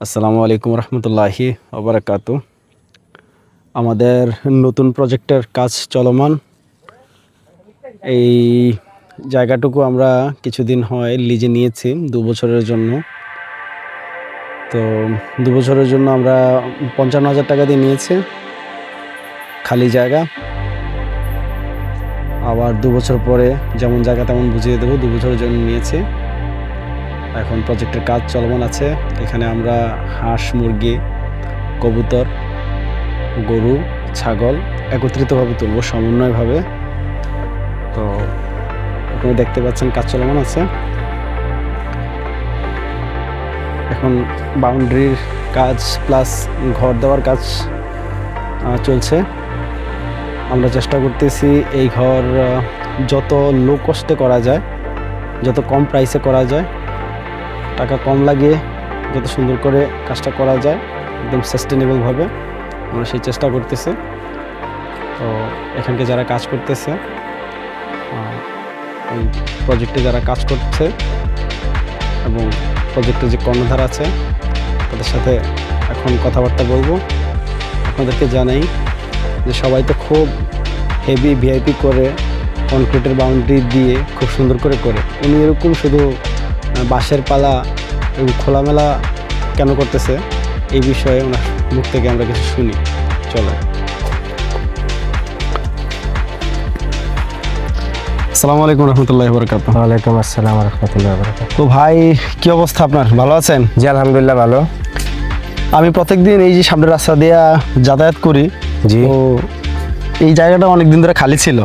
আসসালামু আলাইকুম রহমতুল্লাহি ওবরাকাতু। আমাদের নতুন প্রজেক্টের কাজ চলমান। এই জায়গাটুকু আমরা কিছুদিন হয় লিজে নিয়েছি 2 বছরের জন্য। তো 2 বছরের জন্য আমরা 55,000 টাকা দিয়ে নিয়েছি খালি জায়গা। আবার 2 বছর পরে যেমন জায়গা তেমন বুঝিয়ে দেবো। 2 বছরের জন্য নিয়েছি। এখন প্রজেক্টের কাজ চলমান আছে। এখানে আমরা হাঁস, মুরগি, কবুতর, গরু, ছাগল একত্রিতভাবে তুলব সমন্বয়ভাবে। তো আপনারা দেখতে পাচ্ছেন কাজ চলমান আছে। এখন বাউন্ডারির কাজ প্লাস ঘর দেওয়ার কাজ চলছে। আমরা চেষ্টা করতেছি এই ঘর যত লো কস্টে করা যায়, যত কম প্রাইসে করা যায়, টাকা কম লাগিয়ে যত সুন্দর করে কাজটা করা যায় একদম সাস্টেনেবলভাবে আমরা সেই চেষ্টা করতেছি। তো এখানকে যারা কাজ করতেছে, এই প্রজেক্টে যারা কাজ করছে এবং প্রজেক্টে যে কর্ণধার আছে তাদের সাথে এখন কথাবার্তা বলবো। আপনাদেরকে জানাই যে সবাই তো খুব হেভি ভিআইপি করে কনক্রিটের বাউন্ডারি দিয়ে খুব সুন্দর করে উনি এরকম শুধু বাঁশের পালা এবং খোলামেলা কেন করতেছে এই বিষয়ে ওনার মুখ থেকে আমরা কিছু শুনি। চলো। আসসালামু আলাইকুম রহমতুল্লাহি বরকাত। ওয়ালাইকুম আসসালাম রহমতুল্লাহ বরকাত। তো ভাই, কি অবস্থা আপনার? ভালো আছেন? জি আলহামদুলিল্লাহ ভালো। আমি প্রত্যেকদিন এই যে সামনের রাস্তা দিয়ে যাতায়াত করি। জি। তো এই জায়গাটা অনেক দিন ধরে খালি ছিল।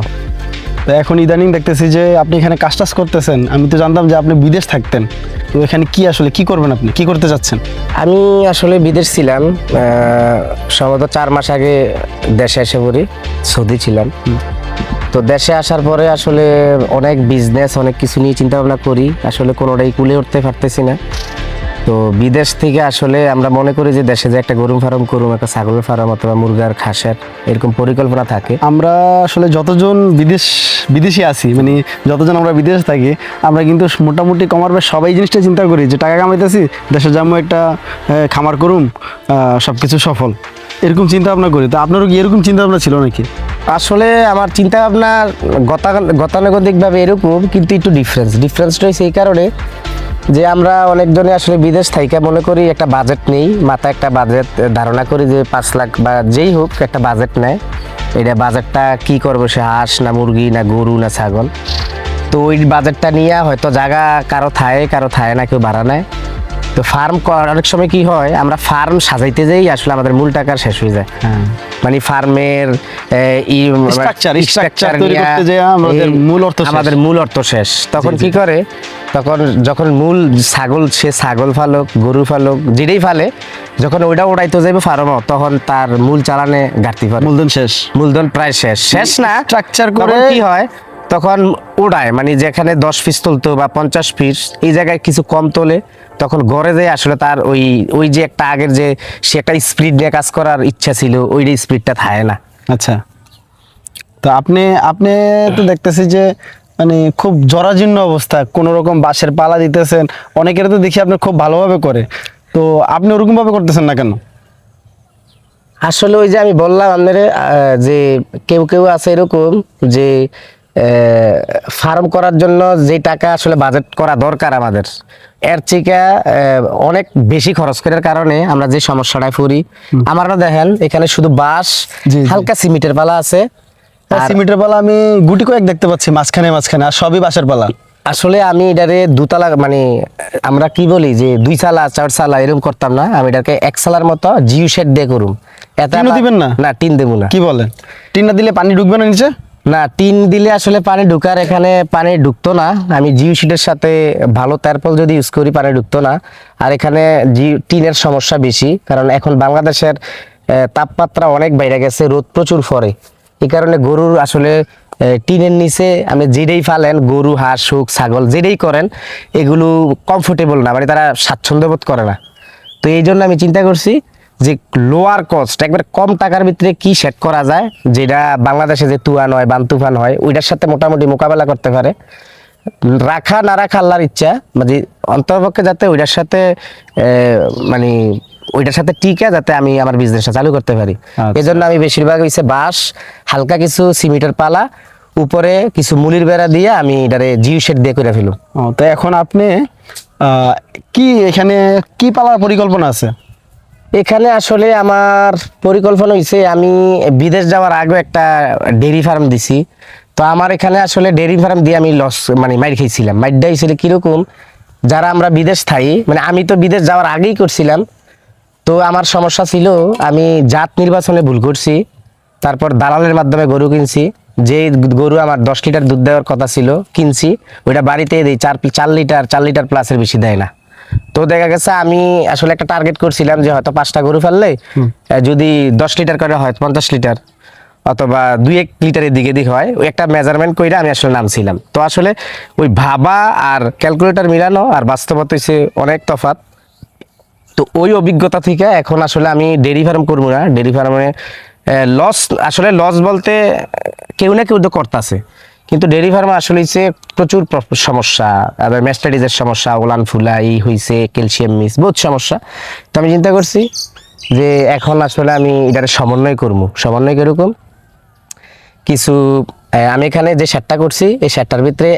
তো এখন ইদানিং দেখতেছি যে আপনি এখানে কাজ টাজ করতেছেন। আমি তো জানতাম যে আপনি বিদেশ থাকতেন। তো এখানে কি আসলে কি করবেন, আপনি কি করতে চাচ্ছেন? আমি আসলে বিদেশ ছিলাম, সম্ভবত 4 মাস আগে দেশে এসে পড়ি। সৌদি ছিলাম। তো দেশে আসার পরে আসলে অনেক বিজনেস অনেক কিছু নিয়ে চিন্তা ভাবনা করি, আসলে কোনোটাই কুলে উঠতে পারতেছি না। তো বিদেশ থেকে আসলে আমরা মনে করি যে দেশে যে একটা গরু ফার্ম করুম, একটা ছাগলের ফার্ম অথবা মুরগার খাসের এরকম পরিকল্পনা থাকে। আমরা আসলে যতজন বিদেশি আছি, মানে যতজন আমরা বিদেশে থাকি, আমরা কিন্তু মোটামুটি কমার বেশ সবাই জিনিসটা চিন্তা করি যে টাকা কামাইতেছি, দেশে যাবো, একটা খামার করুম, সব কিছু সফল, এরকম চিন্তা ভাবনা করি। তো আপনারও কি এরকম চিন্তা ভাবনা ছিল নাকি? আসলে আমার চিন্তা ভাবনা গতানুগতিকভাবে এরকম, কিন্তু একটু ডিফারেন্সটা হয়েছে এই কারণে যে আমরা অনেকজনে আসলে বিদেশ থাইকা মনে করি একটা বাজেট নেই, মাথায় একটা বাজেট ধারণা করি যে 5 লাখ বা যেই হোক একটা বাজেট নেয়। এটা বাজেটটা কি করবো, সে হাঁস না মুরগি না গরু না ছাগল। তো ওই বাজেটটা নিয়ে হয়তো জায়গা কারো থায় না, কেউ ভাড়া নেয়। তো ফার্ম অনেক সময় কি হয়, আমরা ফার্ম সাজাইতে যাই আসলে আমাদের মূল টাকা শেষ হয়ে যায়। মানে ফার্মের আমাদের মূল অর্থ শেষ। তখন কি করে, তখন যখন মূল ছাগল ফালক, গরু ফালক, যেটাই ফালে, যখন ওইটা ওড়াইতে যাইবে ফার্ম, তখন তার মূল চালানে ঘাটতি পারে, মূলধন প্রায় শেষ না। স্ট্রাকচার করে কি হয়, তখন ওড়ায়, মানে যেখানে 10 পিস তুলতো বা 50 পিস, এই জায়গায় কিছু কম তোলে। তখন ঘরে যায় আসলে তার ওই যে একটা আগের যে সে একটা স্পিড নিয়ে কাজ করার ইচ্ছা ছিল, ওই স্পিডটা থাকে না। আচ্ছা, তো আপনি তো দেখতেছি যে মানে খুব জরাজীর্ণ অবস্থা, কোনো রকম বাঁশের পালা দিতেছেন। অনেকের তো দেখি আপনি খুব ভালোভাবে করে, তো আপনি ওরকম ভাবে করতেছেন না কেন? আসলে ওই যে আমি বললাম আপনার যে কেউ আছে এরকম যে ফার্ম করার জন্য যে টাকা আসলে বাজেট করা দরকার আমাদের, এর থেকে অনেক বেশি খরচ করার কারণে আমরা যে সমস্যাটায় পড়ি। আমরা দেখেন এখানে শুধু বাঁশ, হালকা সিমেন্টের পালা আছে। সিমেন্টের পালা আমি গুটি কয়েক দেখতে পাচ্ছি মাঝখানে, আর সবই বাঁশের পালা। আসলে আমি এটারে দুতলা, মানে আমরা কি বলি যে 2 চালা 4 চালা এরকম করতাম না, আমি এটাকে 1 চালার মতো জিও শেড দিয়ে করুম। টিন দিবেন না? না, টিন দেবো না। কি বলেন? টিন না দিলে পানি ঢুকবে না নিচে? না, টিন দিলে আসলে পানি ঢুকার, এখানে পানি ঢুকতো না। আমি জিও শিটের সাথে ভালো তারপল যদি ইউজ করি, পানি ঢুকতো না। আর এখানে টিনের সমস্যা বেশি, কারণ এখন বাংলাদেশের তাপমাত্রা অনেক বাইরে গেছে, রোদ প্রচুর পড়ে। এই কারণে গরুর আসলে টিনের নিচে আপনি যেটাই ফালেন, গরু হাঁস হোক ছাগল যেটাই করেন, এগুলো কমফোর্টেবল না, মানে তারা স্বাচ্ছন্দ্য বোধ করে না। তো এই জন্য আমি চিন্তা করছি যে লোয়ার কস্ট, একবার কম টাকার ভিতরে কি সেট করা যায় যেটা বাংলাদেশে যে তুয়ান হয়, বানতুফান হয়, ওইটার সাথে মোটামুটি মোকাবেলা করতে পারে। রাখা না রাখা আল্লাহর ইচ্ছা, মানে অন্তর্পক্ষে যাতে ওইটার সাথে মানে ওইটার সাথে টিকে যাতে আমি আমার বিজনেসটা চালু করতে পারি। আচ্ছা। এজন্য আমি বেশিরভাগ হইছে বাঁশ, হালকা কিছু সিমেন্টের পালা, উপরে কিছু মুলির বেড়া দিয়ে আমি এটারে জিও শেড দিয়ে করে ফেলু। ও, তো এখন আপনি কি এখানে কি পালার পরিকল্পনা আছে? এখানে আসলে আমার পরিকল্পনা হয়েছে, আমি বিদেশ যাওয়ার আগে একটা ডেইরি ফার্ম দিছি। তো আমার এখানে আসলে ডেইরি ফার্ম দিয়ে আমি লস মানে মাইর খেয়েছিলাম। মাইরটা হয়েছিল কিরকম, যারা আমরা বিদেশ থাই, মানে আমি তো বিদেশ যাওয়ার আগেই করছিলাম। তো আমার সমস্যা ছিল, আমি জাত নির্বাচনে ভুল করছি। তারপর দালালের মাধ্যমে গরু কিনছি, যে গরু আমার 10 লিটার দুধ দেওয়ার কথা ছিল কিনছি, ওইটা বাড়িতে দিই 4 লিটার প্লাসের বেশি দেয় না। তো দেখা গেছে আমি আসলে একটা টার্গেট করছিলাম যে হয়তো 5টা গরু ফেললে যদি 10 লিটার করে হয় 50 লিটার, অথবা 2-1 লিটারের দিকে দিক হয়, ওই একটা মেজারমেন্ট করে আমি আসলে নামছিলাম। তো আসলে ওই ভাবা আর ক্যালকুলেটর মিলানো আর বাস্তবতা হচ্ছে অনেক তফাৎ। তো ওই অভিজ্ঞতা থেকে এখন আসলে আমি ডেইরি ফার্ম করবো না। ডেইরি ফার্মে লস, আসলে লস বলতে কেউ না কেউ তো করতেছে, কিন্তু ডেইরি ফার্মে আসলে হচ্ছে প্রচুর সমস্যা, আবার ম্যাস্টাডিজের সমস্যা, ওলান ফুলা এই হয়েছে, ক্যালসিয়াম মিস, বহুত সমস্যা। তো আমি চিন্তা করছি যে এখন আসলে আমি এটার সমন্বয় করবো। সমন্বয় কিরকম, কিছু আমি এখানে যে শেডটা করছি, এই শেডটার ভিতরে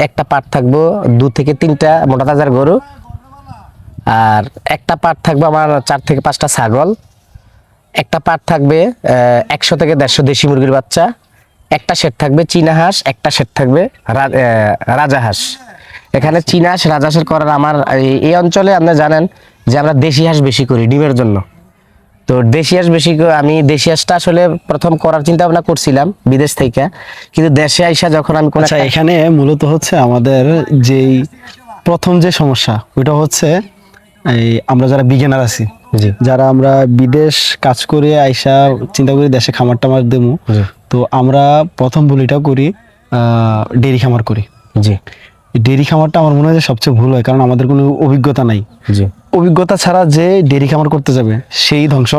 একটা পার্ট থাকবো 2 থেকে 3টা মোটা তাজার গরু, আর একটা পার্ট থাকবে আমার 4 থেকে 5টা ছাগল, একটা পার্ট থাকবে 100 থেকে 150 দেশি মুরগির বাচ্চা, একটা সেট থাকবে চীনা হাঁস, একটা সেট থাকবে রাজাহাঁস। এখানে চীনা হাঁস রাজাহাঁসের করার আমার এই অঞ্চলে আপনি জানেন যে আমরা দেশি হাঁস বেশি করি ডিমের জন্য। তো দেশি হাঁস বেশি আমি দেশি হাঁসটা আসলে প্রথম করার চিন্তা ভাবনা করছিলাম বিদেশ থেকে, কিন্তু দেশে আইসা যখন আমি আচ্ছা, এখানে মূলত হচ্ছে আমাদের যেই প্রথম যে সমস্যা, ওইটা হচ্ছে এই আমরা যারা বিগিনার আছি, জি যারা আমরা বিদেশ কাজ করে আইসা চিন্তা করি দেশে খামার টামার দেবো, জি তো আমরা প্রথম ভুলটা করি ডেইরি খামার করি। জি ডেইরি খামারটা আমার মনে হয় যে সবচেয়ে ভুল হয়, কারণ আমাদের কোনো অভিজ্ঞতা নাই। জি অভিজ্ঞতা ছাড়া যে ডেইরি খামার করতে যাবে সেই ধ্বংস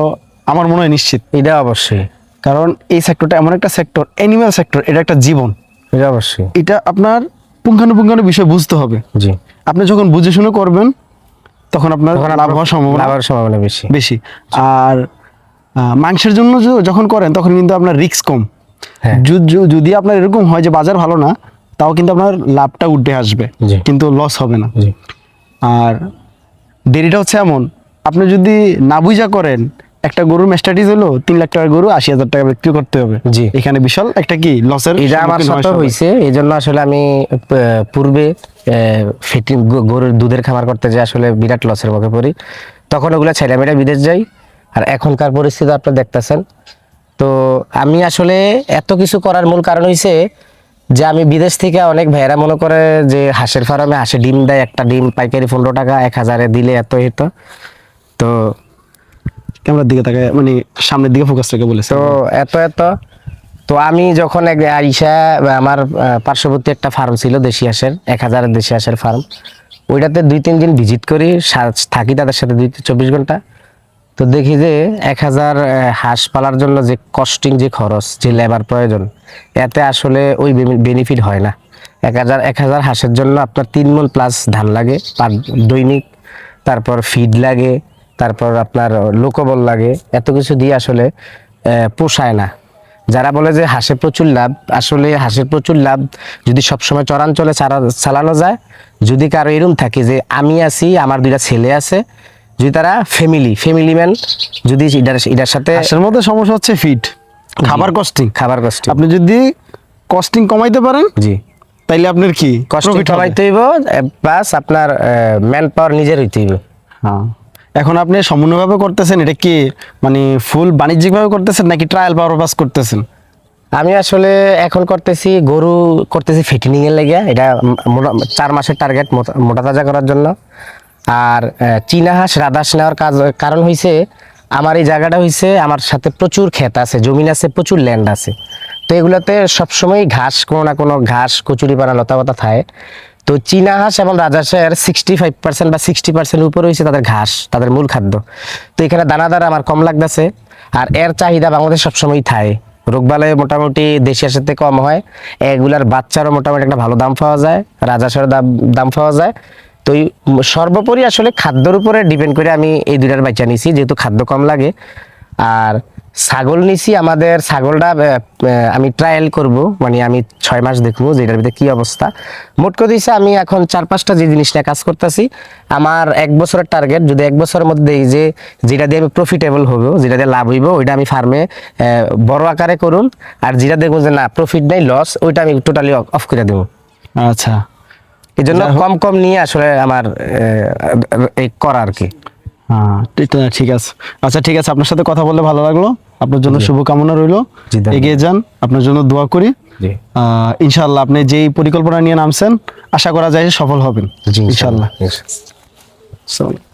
আমার মনে হয় নিশ্চিত। এটা অবশ্যই, কারণ এই সেক্টরটা এমন একটা সেক্টর, অ্যানিমাল সেক্টর, এটা একটা জীবন। এটা অবশ্যই, এটা আপনার পুঙ্খানুপুঙ্খানু বিষয় বুঝতে হবে। জি আপনি যখন বুঝে শুনে করবেন তখন আপনার লাভ হওয়ার সম্ভাবনা বেশি বেশি। আর মাংসের জন্য যখন করেন তখন কিন্তু আপনার রিস্ক কম। হ্যাঁ। যদি আপনার এরকম হয় যে বাজার ভালো না, তাও কিন্তু আপনার লাভটা উঠে আসবে, জি। কিন্তু লস হবে না। জি আর ডেরিটা হচ্ছে এমন, আপনি যদি না বুঝা করেন, একটা গরুর ম্যাস্টাডিজ হলো 3 লাখ টাকার গরু 80,000 টাকা বিক্রি করতে হবে। জি। এখানে বিশাল একটা কি লসের এটা আমার সাথে হয়েছে। এই জন্য আসলে আমি পূর্বে ফেটি গরুর দুধের খামার করতে যাই, আসলে বিরাট লসের মুখে পড়ি। তখন ওগুলো ছেলে মেয়েরা বিদেশ যাই, আর এখনকার পরিস্থিতি আপনারা দেখতেছেন। তো আমি আসলে এত কিছু করার মূল কারণ হয়েছে যে আমি বিদেশ থেকে অনেক ভাইয়েরা মনে করে যে হাঁসের ফার্মে হাঁসে ডিম দেয়, একটা ডিম পাইকারি 15 টাকা, 1000-এ দিলে এত হতো। তো ক্যামেরার দিকে তাকায়, মানে সামনের দিকে ফোকাস রেখে বলেছে। তো এত তো আমি যখন আইসা আমার পার্শ্ববর্তী একটা ফার্ম ছিল দেশি হাঁসের, 1000-এর দেশি হাঁসের ফার্ম, ওইটাতে 2-3 দিন ভিজিট করি, থাকি তাদের সাথে 24 ঘন্টা। তো দেখি যে 1000 হাঁস পালার জন্য যে কস্টিং, যে খরচ, যে লেবার প্রয়োজন, এতে আসলে ওই বেনিফিট হয় না। 1000 হাঁসের জন্য আপনার 3 মণ প্লাস ধান লাগে দৈনিক, তারপর ফিড লাগে, তারপর আপনার লোকবল লাগে, এত কিছু দিয়ে আসলে পোষায় না। যারা বলে যে হাঁসে প্রচুর লাভ, আসলে হাঁসের প্রচুর লাভ যদি সবসময় চরাঞ্চলে চালানো যায়, যদি কারো এরকম থাকে যে আমি আছি, আমার 2টা ছেলে আছে, যদি তারা ফ্যামিলি ম্যান, যদি এটার সাথে হাঁসের মধ্যে সমস্যা হচ্ছে ফিড, খাবার কস্টিং। কষ্ট, আপনি যদি কস্টিং কমাইতে পারেন, জি, তাইলে আপনার কি কষ্ট profit হবে। কমাইতে হইব, প্লাস আপনার ম্যান পাওয়ার নিজের হইতে হইব। হ্যাঁ, এখন আপনি সম্পূর্ণভাবে করতেছেন, এটা কি মানে ফুল বাণিজ্যিকভাবে করতেছেন নাকি ট্রায়াল পারপাস করতেছেন? আমি আসলে এখন গরু করতেছি ফিটিনিং এর লেগে, এটা 4 মাসের টার্গেট মোটা তাজা করার জন্য। আর চীনা হাঁস রাজহাঁস নেওয়ার কারণ হয়েছে, আমার এই জায়গাটা হয়েছে, আমার সাথে প্রচুর ক্ষেত আছে, জমিন আছে, প্রচুর ল্যান্ড আছে। তো এগুলোতে সবসময় ঘাস, কোনো না কোনো ঘাস, কচুরিপানা, লতাপাতা থাকে। তো চীনা হাঁস এবং রাজহাঁসের 65% বা 60% উপরে হয়েছে তাদের ঘাস, তাদের মূল খাদ্য। তো এখানে দানাদার আমার কম লাগতেছে, আর এর চাহিদা বাংলাদেশ সবসময় থাকে। রোগবালাই মোটামুটি দেশিয়ার সাথে কম হয়, এগুলার বাচ্চারও মোটামুটি একটা ভালো দাম পাওয়া যায়, রাজহাঁসের দাম পাওয়া যায়। তো এই সর্বোপরি আসলে খাদ্যর উপরে ডিপেন্ড করে আমি এই দুইটার বাচ্চা নিছি, যেহেতু খাদ্য কম লাগে। আর ছাগল নিছি, আমাদের ছাগলটা আমি ট্রায়াল করব, মানে আমি 6 মাস দেখবো যে এটার ভিতরে কি অবস্থা। মোট কথা হইছে আমি এখন 4-5টা যে জিনিস নিয়ে কাজ করতেছি, আমার 1 বছরের টার্গেট, যদি 1 বছরের মধ্যে এই যে যেটা দিয়ে আমি প্রফিটেবল হবো, যেটা দিয়ে লাভ হইব, ওইটা আমি ফার্মে বড় আকারে করুন। আর যেটা দেখবো যে না প্রফিট নেই, লস, ওইটা আমি টোটালি অফ করে দেবো। আচ্ছা, এই জন্য কম কম নিয়ে আসলে আমার এই করা আর কি। হ্যাঁ ঠিক আছে। আচ্ছা ঠিক আছে, আপনার সাথে কথা বললে ভালো লাগলো। আপনার জন্য শুভকামনা রইলো, জি, ধন্যবাদ। এগিয়ে যান, আপনার জন্য দোয়া করি। জি। ইনশাআল্লাহ আপনি যেই পরিকল্পনা নিয়ে নামছেন, আশা করা যায় যে সফল হবেন জি, ইনশাআল্লাহ। ইনশাআল্লাহ। আসসালামু আলাইকুম।